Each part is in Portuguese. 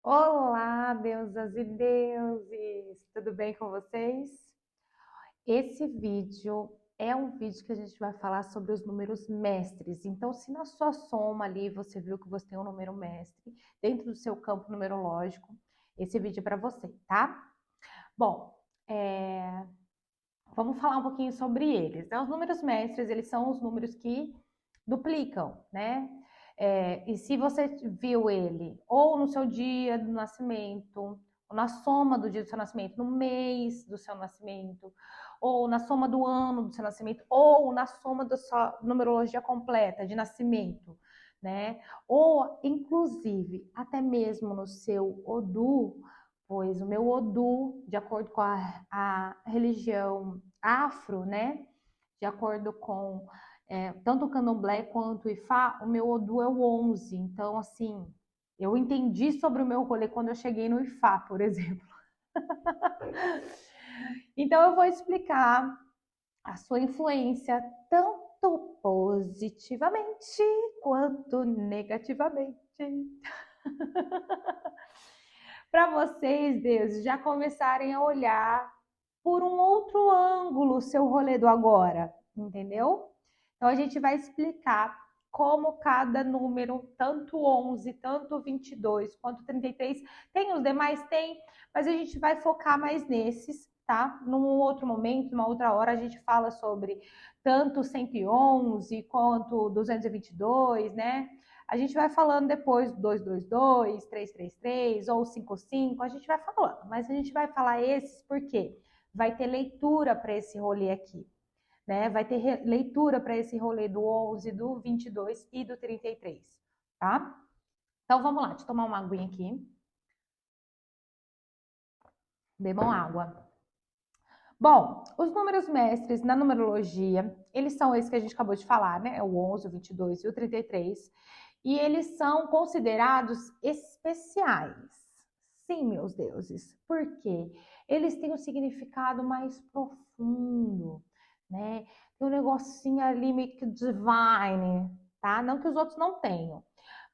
Olá, deusas e deuses! Tudo bem com vocês? Esse vídeo é um vídeo que a gente vai falar sobre os números mestres. Então, se na sua soma ali você viu que você tem um número mestre dentro do seu campo numerológico, esse vídeo é para você, tá? Bom, vamos falar um pouquinho sobre eles, né? Os números mestres, eles são os números que duplicam, né? E se você viu ele ou no seu dia do nascimento, ou na soma do dia do seu nascimento, no mês do seu nascimento, ou na soma do ano do seu nascimento, ou na soma da sua numerologia completa de nascimento, né? Ou, inclusive, até mesmo no seu Odu, pois o meu Odu, de acordo com a religião afro, né? De acordo com tanto o candomblé quanto o Ifá, o meu Odu é o 11. Então, assim, eu entendi sobre o meu rolê quando eu cheguei no Ifá, por exemplo. Então, eu vou explicar a sua influência tanto positivamente quanto negativamente. Para vocês, Deus, já começarem a olhar por um outro ângulo o seu rolê do agora, entendeu? Então a gente vai explicar como cada número, tanto 11, tanto 22, quanto 33, tem os demais? Tem, mas a gente vai focar mais nesses, tá? Num outro momento, numa outra hora, a gente fala sobre tanto 111 quanto 222, né? A gente vai falando depois 222, 333 ou 55, a gente vai falando, mas a gente vai falar esses porque vai ter leitura para esse rolê aqui, né? Vai ter leitura para esse rolê do 11, do 22 e do 33, tá? Então vamos lá, deixa eu tomar uma aguinha aqui. Bebam água. Bom, os números mestres na numerologia, eles são esses que a gente acabou de falar, né? O 11, o 22 e o 33. E eles são considerados especiais. Sim, meus deuses. Por quê? Eles têm um significado mais profundo, né? Tem um negocinho ali meio que divine, tá? Não que os outros não tenham,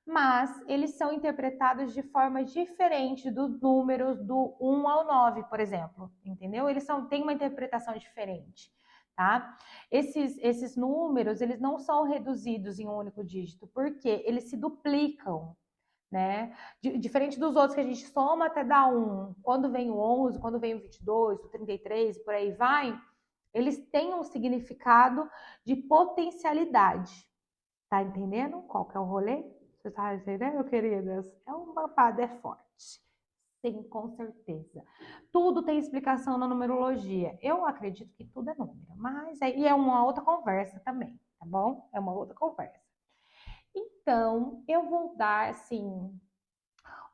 mas eles são interpretados de forma diferente dos números do 1 ao 9, por exemplo, entendeu? Eles têm uma interpretação diferente, tá? Esses números, eles não são reduzidos em um único dígito, porque eles se duplicam, né? Diferente dos outros que a gente soma até dar 1, quando vem o 11, quando vem o 22, o 33, por aí vai, eles têm um significado de potencialidade. Tá entendendo qual que é o rolê? Você tá entendendo, queridas? É um babado, é forte. Sim, com certeza. Tudo tem explicação na numerologia. Eu acredito que tudo é número, mas aí é uma outra conversa também, tá bom? É uma outra conversa. Então, eu vou dar, assim,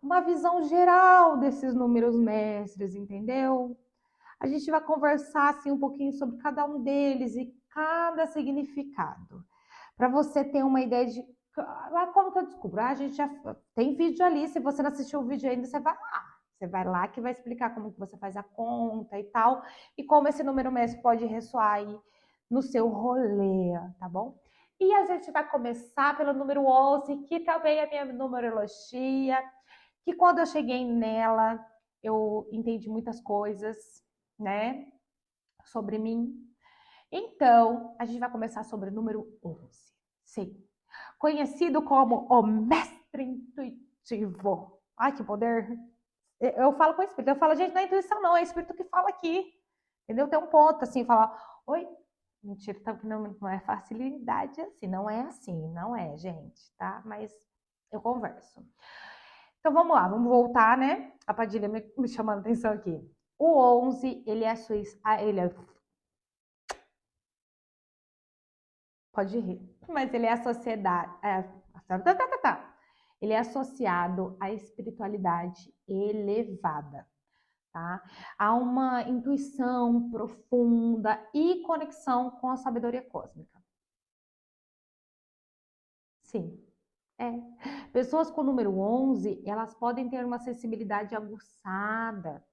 uma visão geral desses números mestres, entendeu? A gente vai conversar, assim, um pouquinho sobre cada um deles e cada significado para você ter uma ideia de como que eu descubro. A gente já tem vídeo ali, se você não assistiu o vídeo ainda, você vai lá. Você vai lá que vai explicar como que você faz a conta e tal, e como esse número mesmo pode ressoar aí no seu rolê, tá bom? E a gente vai começar pelo número 11, que também é minha numerologia, que quando eu cheguei nela, eu entendi muitas coisas, né, sobre mim. Então, a gente vai começar sobre o número 11. Sim, conhecido como o mestre intuitivo. Ai, que poder! Eu falo com o espírito, eu falo, gente, não é intuição, não, é o espírito que fala aqui. Entendeu? Tem um ponto assim, falar, oi, mentira, tá, não é facilidade assim, não é assim, não é, gente, tá? Mas eu converso. Então vamos lá, vamos voltar, né? A Padilha me chamando a atenção aqui. O 11, ele é suíço, ele é. Pode rir. Mas ele é a sociedade. Ele é associado à espiritualidade elevada, tá? Há uma intuição profunda e conexão com a sabedoria cósmica. Sim. É. Pessoas com o número 11, elas podem ter uma sensibilidade aguçada,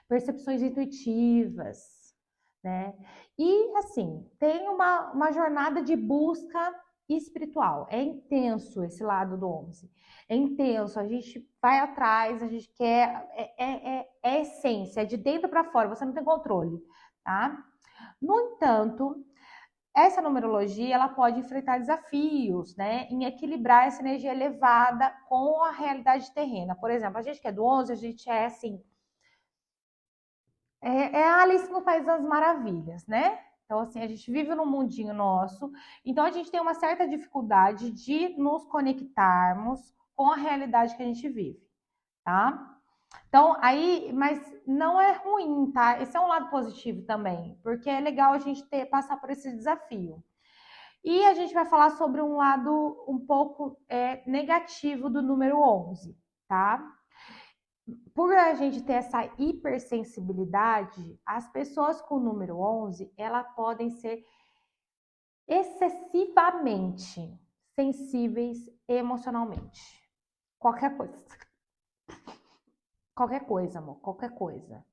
percepções intuitivas, né? E assim, tem uma jornada de busca espiritual. É intenso esse lado do 11. É intenso. A gente vai atrás, a gente quer, é essência, é de dentro para fora, você não tem controle, tá? No entanto, essa numerologia, ela pode enfrentar desafios, né, em equilibrar essa energia elevada com a realidade terrena. Por exemplo, a gente que é do 11, a gente é assim, é a Alice no País das Maravilhas, né? Então, assim, a gente vive num mundinho nosso, então a gente tem uma certa dificuldade de nos conectarmos com a realidade que a gente vive, tá? Então, aí, mas não é ruim, tá? Esse é um lado positivo também, porque é legal a gente passar por esse desafio. E a gente vai falar sobre um lado um pouco negativo do número 11, tá? Por a gente ter essa hipersensibilidade, as pessoas com o número 11, elas podem ser excessivamente sensíveis emocionalmente. Qualquer coisa. Qualquer coisa, amor, qualquer coisa,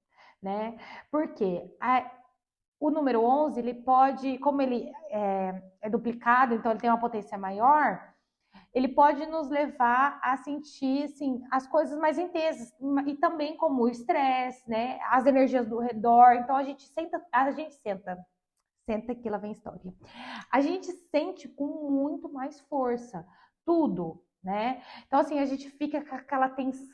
né? Porque o número 11, ele pode, como ele é duplicado, então ele tem uma potência maior, ele pode nos levar a sentir, assim, as coisas mais intensas, e também como o estresse, né? As energias do redor. Então senta que lá vem história. A gente sente com muito mais força tudo, né? Então, assim, a gente fica com aquela tensão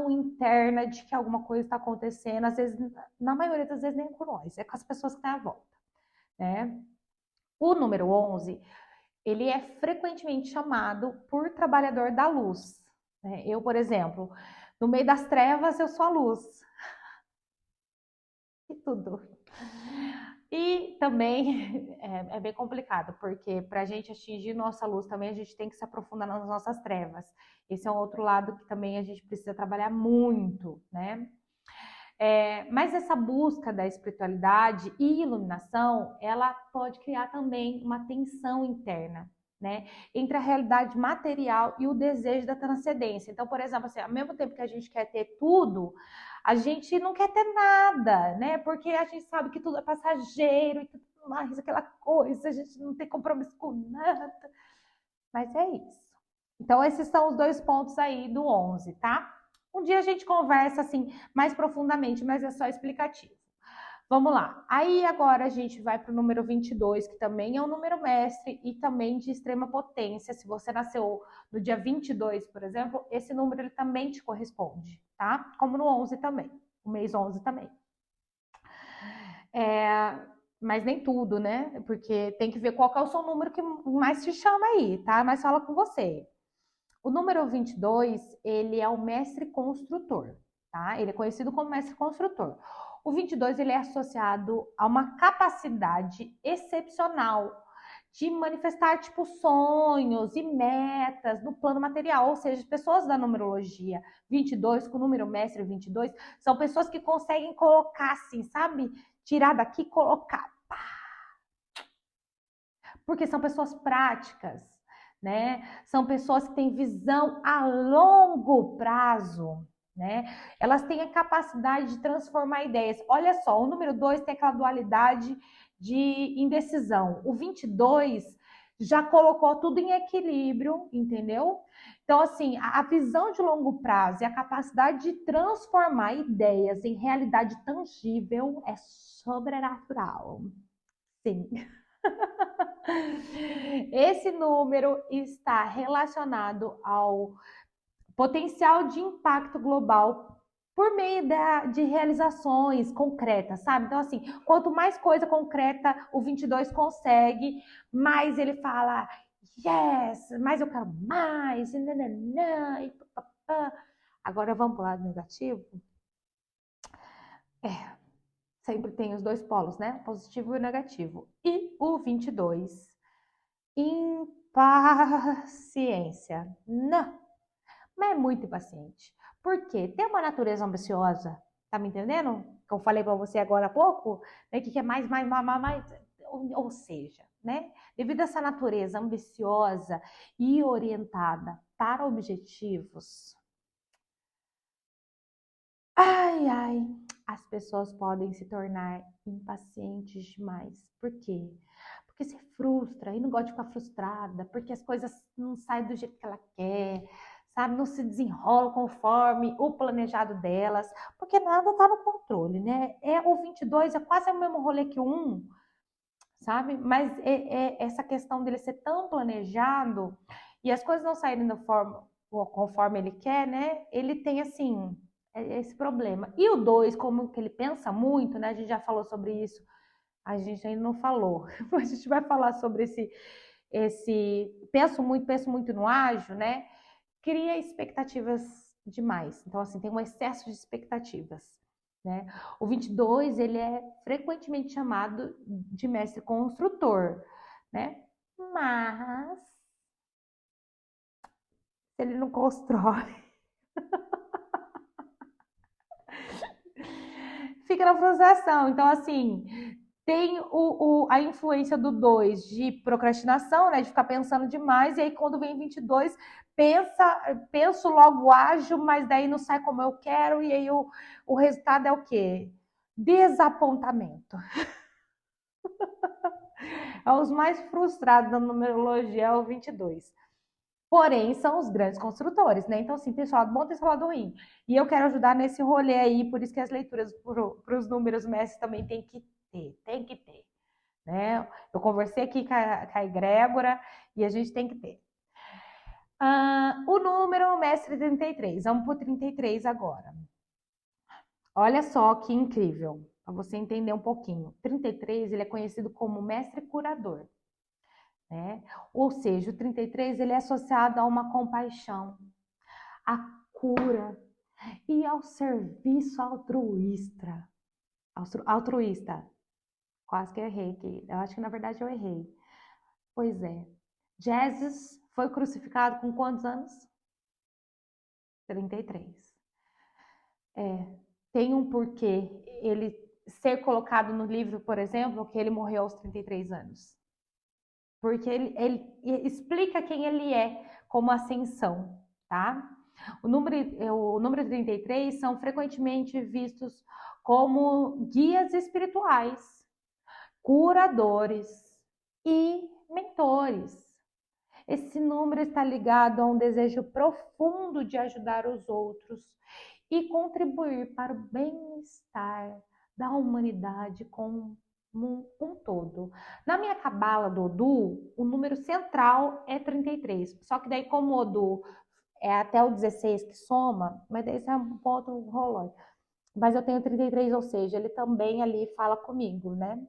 interna de que alguma coisa está acontecendo, às vezes, na maioria das vezes, nem com nós, é com as pessoas que estão à volta, né? O número 11, ele é frequentemente chamado por trabalhador da luz, né? Eu, por exemplo, no meio das trevas, eu sou a luz. E tudo. E também é bem complicado, porque para a gente atingir nossa luz também, a gente tem que se aprofundar nas nossas trevas. Esse é um outro lado que também a gente precisa trabalhar muito, né? Mas essa busca da espiritualidade e iluminação, ela pode criar também uma tensão interna, né? Entre a realidade material e o desejo da transcendência. Então, por exemplo, assim, ao mesmo tempo que a gente quer ter tudo, a gente não quer ter nada, né? Porque a gente sabe que tudo é passageiro e tudo mais, aquela coisa, a gente não tem compromisso com nada. Mas é isso. Então, esses são os dois pontos aí do 11, tá? Um dia a gente conversa assim mais profundamente, mas é só explicativo. Vamos lá. Aí agora a gente vai para o número 22, que também é um número mestre e também de extrema potência. Se você nasceu no dia 22, por exemplo, esse número ele também te corresponde, tá? Como no 11 também, o mês 11 também. Mas nem tudo, né? Porque tem que ver qual que é o seu número que mais te chama aí, tá? Mais fala com você. O número 22, ele é o mestre construtor, tá? Ele é conhecido como mestre construtor. O 22, ele é associado a uma capacidade excepcional de manifestar, tipo, sonhos e metas no plano material. Ou seja, as pessoas da numerologia 22, com o número mestre 22, são pessoas que conseguem colocar assim, sabe? Tirar daqui e colocar. Porque são pessoas práticas, né? São pessoas que têm visão a longo prazo, né? Elas têm a capacidade de transformar ideias. Olha só, o número 2 tem aquela dualidade de indecisão. O 22 já colocou tudo em equilíbrio, entendeu? Então, assim, a visão de longo prazo e a capacidade de transformar ideias em realidade tangível é sobrenatural. Sim. Esse número está relacionado ao potencial de impacto global por meio de realizações concretas, sabe? Então, assim, quanto mais coisa concreta o 22 consegue, mais ele fala, yes, mais eu quero mais, e nananã, e papapá. Agora vamos para o lado negativo? Sempre tem os dois polos, né? O positivo e o negativo. E o 22, impaciência. Não, mas é muito impaciente. Por quê? Tem uma natureza ambiciosa, tá me entendendo? Que eu falei para você agora há pouco, né? Que quer mais, ou seja, né? Devido a essa natureza ambiciosa e orientada para objetivos, ai, as pessoas podem se tornar impacientes demais. Por quê? Porque se frustra e não gosta de ficar frustrada, porque as coisas não saem do jeito que ela quer, sabe? Não se desenrolam conforme o planejado delas, porque nada está no controle, né? O 22 é quase o mesmo rolê que o 1, sabe? Mas essa questão dele ser tão planejado e as coisas não saírem da forma conforme ele quer, né? Ele tem, assim, esse problema. E o 2, como que ele pensa muito, né? A gente já falou sobre isso, a gente ainda não falou, a gente vai falar sobre penso muito no ágil, né? Cria expectativas demais. Então, assim, tem um excesso de expectativas, né? O 22, ele é frequentemente chamado de mestre construtor, né? Mas, se ele não constrói, fica na frustração. Então, assim, tem a influência do 2 de procrastinação, né? De ficar pensando demais, e aí quando vem 22, penso logo ágil, mas daí não sai como eu quero, e aí o resultado é o quê? Desapontamento. É os mais frustrados da numerologia, é o 22. Porém, são os grandes construtores, né? Então, assim, tem seu lado bom, tem seu lado ruim. E eu quero ajudar nesse rolê aí, por isso que as leituras para os números mestres também tem que ter, né? Eu conversei aqui com a egrégora e a gente tem que ter. O número mestre 33, vamos para o 33 agora. Olha só que incrível, para você entender um pouquinho. 33, ele é conhecido como mestre curador, né? Ou seja, o 33, ele é associado a uma compaixão, a cura e ao serviço altruísta. Altruísta. Quase que eu errei aqui. Eu acho que na verdade eu errei. Pois é. Jesus foi crucificado com quantos anos? 33. Tem um porquê ele ser colocado no livro, por exemplo, que ele morreu aos 33 anos. Porque ele explica quem ele é como ascensão, tá? O número 33 são frequentemente vistos como guias espirituais, curadores e mentores. Esse número está ligado a um desejo profundo de ajudar os outros e contribuir para o bem-estar da humanidade como um todo. Na minha cabala do Odu, o número central é 33. Só que daí, como o Odu é até o 16 que soma, mas daí isso é um ponto rolante. Mas eu tenho 33, ou seja, ele também ali fala comigo, né?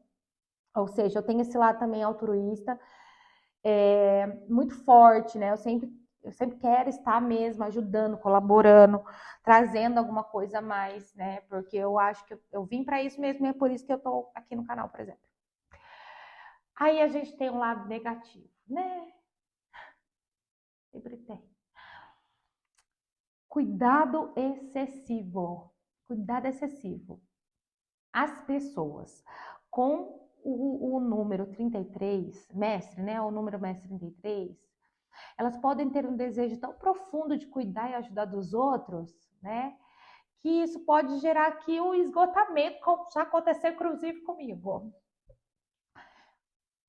Ou seja, eu tenho esse lado também altruísta, muito forte, né? Eu sempre quero estar mesmo ajudando, colaborando, trazendo alguma coisa a mais, né? Porque eu acho que eu vim para isso mesmo e é por isso que eu tô aqui no canal, por exemplo. Aí a gente tem um lado negativo, né? Sempre tem. Cuidado excessivo. Cuidado excessivo. As pessoas com o número 33, mestre, né? O número mestre 33, elas podem ter um desejo tão profundo de cuidar e ajudar dos outros, né? Que isso pode gerar aqui um esgotamento, como já aconteceu inclusive comigo.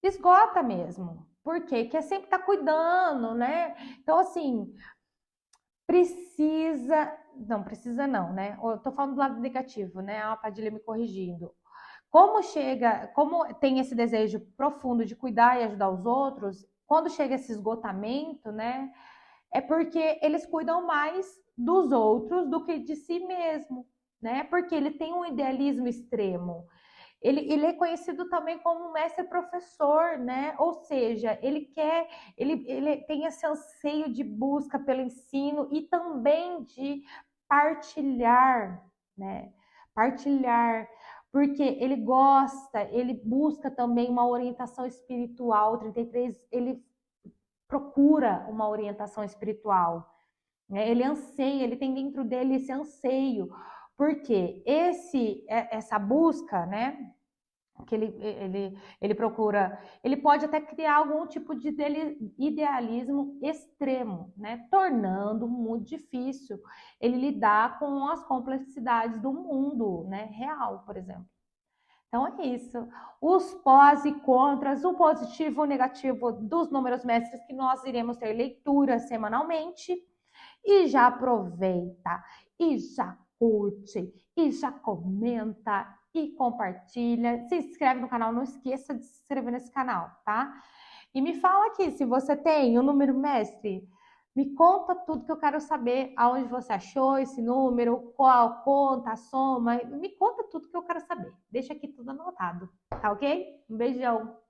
Esgota mesmo. Por quê? Porque sempre tá cuidando, né? Então, assim, não precisa não, né? Eu tô falando do lado negativo, né? A Padilha me corrigindo. Como tem esse desejo profundo de cuidar e ajudar os outros, quando chega esse esgotamento, né? É porque eles cuidam mais dos outros do que de si mesmo, né? Porque ele tem um idealismo extremo. Ele é conhecido também como um mestre professor, né? Ou seja, ele tem esse anseio de busca pelo ensino e também de partilhar, né? Partilhar, porque ele busca também uma orientação espiritual. O 33, ele procura uma orientação espiritual, né? Ele anseia, ele tem dentro dele esse anseio, porque essa busca, né? Que ele procura, ele pode até criar algum tipo de idealismo extremo, né? Tornando muito difícil ele lidar com as complexidades do mundo, né? Real, por exemplo. Então é isso. Os pós e contras, o positivo e o negativo dos números mestres que nós iremos ter leitura semanalmente. E já aproveita, e já curte, e já comenta, e compartilha. Se inscreve no canal, não esqueça de se inscrever nesse canal, tá? E me fala aqui, se você tem o número mestre, me conta tudo que eu quero saber, aonde você achou esse número, qual a conta, a soma, me conta tudo que eu quero saber. Deixa aqui tudo anotado, tá ok? Um beijão!